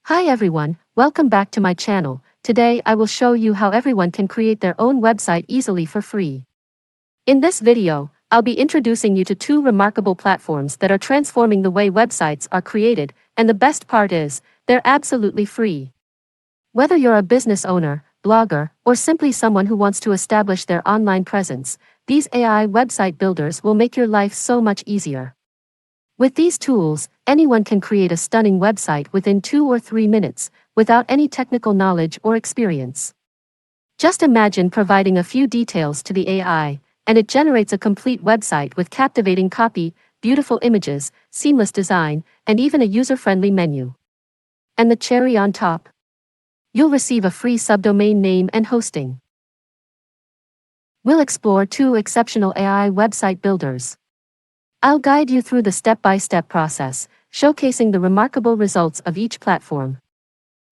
Hi everyone, welcome back to my channel. Today I will show you how everyone can create their own website easily for free. In this video, I'll be introducing you to two remarkable platforms that are transforming the way websites are created, and the best part is, they're absolutely free. Whether you're a business owner, blogger, or simply someone who wants to establish their online presence, these AI website builders will make your life so much easier. With these tools, anyone can create a stunning website within 2 or 3 minutes, without any technical knowledge or experience. Just imagine providing a few details to the AI, and it generates a complete website with captivating copy, beautiful images, seamless design, and even a user-friendly menu. And the cherry on top? You'll receive a free subdomain name and hosting. We'll explore two exceptional AI website builders. I'll guide you through the step-by-step process, showcasing the remarkable results of each platform.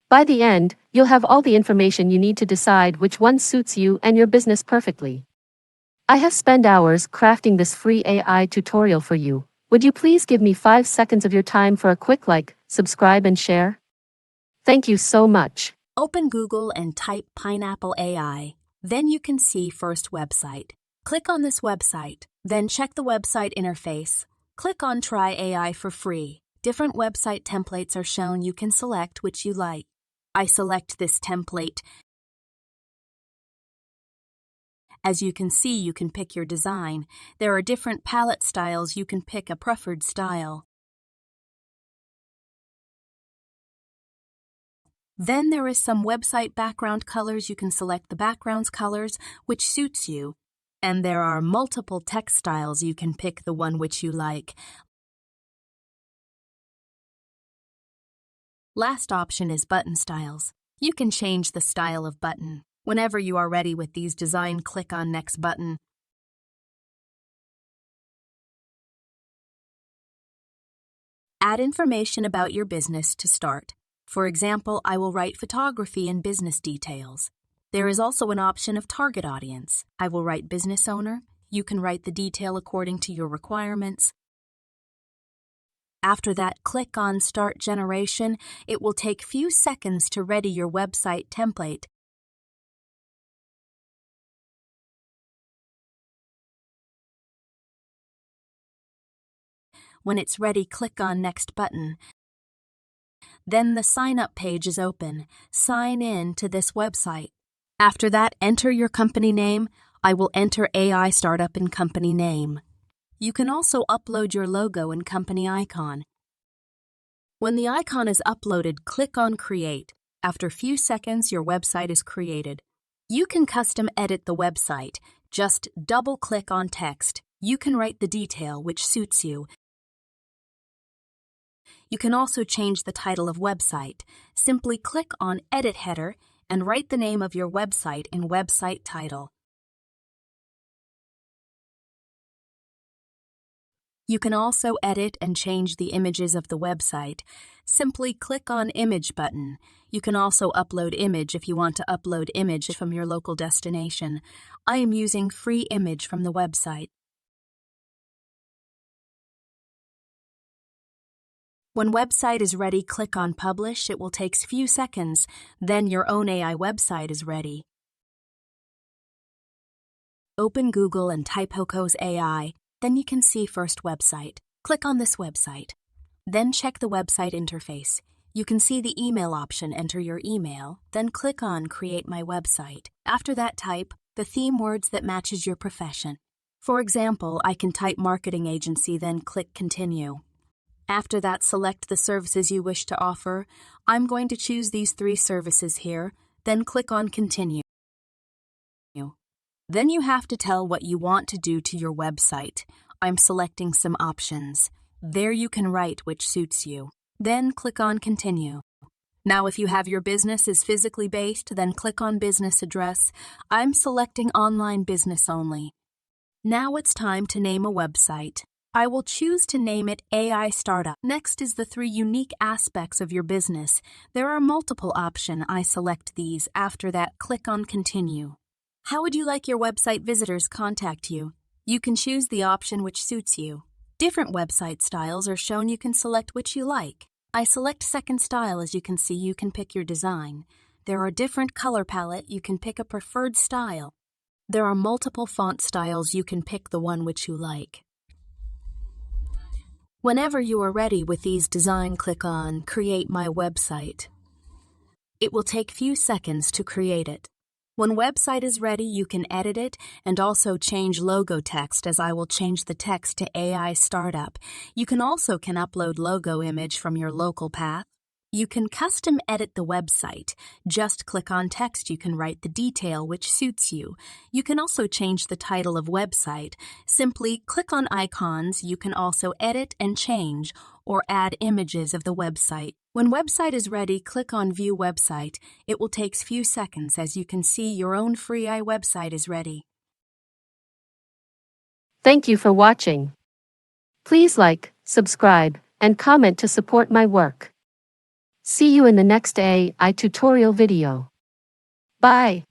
By the end, you'll have all the information you need to decide which one suits you and your business perfectly. I have spent hours crafting this free AI tutorial for you. Would you please give me 5 seconds of your time for a quick like, subscribe and share? Thank you so much. Open Google and type Pineapple AI. Then you can see First Website. Click on this website, then check the website interface. Click on Try AI for free. Different website templates are shown. You can select which you like. I select this template. As you can see, you can pick your design. There are different palette styles. You can pick a preferred style. Then there is some website background colors. You can select the background's colors, which suits you. And there are multiple text styles. You can pick the one which you like. Last option is button styles. You can change the style of button. Whenever you are ready with these design, click on Next button. Add information about your business to start. For example, I will write photography and business details. There is also an option of target audience. I will write business owner. You can write the detail according to your requirements. After that, click on Start Generation. It will take few seconds to ready your website template. When it's ready, click on Next button. Then the Sign Up page is open. Sign in to this website. After that, enter your company name. I will enter AI Startup and company name. You can also upload your logo and company icon. When the icon is uploaded, click on Create. After a few seconds, your website is created. You can custom edit the website. Just double-click on text. You can write the detail which suits you. You can also change the title of website. Simply click on Edit Header and write the name of your website in Website Title. You can also edit and change the images of the website. Simply click on Image button. You can also upload image if you want to upload image from your local destination. I am using free image from the website. When website is ready, click on Publish. It will take few seconds. Then your own AI website is ready. Open Google and type Hocoos AI. Then you can see First Website. Click on this website. Then check the website interface. You can see the email option. Enter your email. Then click on Create My Website. After that, type the theme words that matches your profession. For example, I can type marketing agency, then click Continue. After that, select the services you wish to offer. I'm going to choose these 3 services here, then click on Continue. Then you have to tell what you want to do to your website. I'm selecting some options. There you can write which suits you. Then click on Continue. Now if you have your business is physically based, then click on Business Address. I'm selecting Online Business Only. Now it's time to name a website. I will choose to name it AI Startup. Next is the 3 unique aspects of your business. There are multiple options. I select these. After that, click on Continue. How would you like your website visitors contact you? You can choose the option which suits you. Different website styles are shown. You can select which you like. I select second style. As you can see, you can pick your design. There are different color palette. You can pick a preferred style. There are multiple font styles. You can pick the one which you like. Whenever you are ready with these design, click on Create My Website. It will take few seconds to create it. When website is ready, you can edit it and also change logo text, as I will change the text to AI Startup. You can upload logo image from your local path. You can custom edit the website. Just click on text. You can write the detail which suits you. You can also change the title of website. Simply click on icons. You can also edit and change or add images of the website. When website is ready, click on View Website. It will take few seconds. As you can see, your own free website is ready. Thank you for watching. Please like, subscribe, and comment to support my work. See you in the next AI tutorial video. Bye.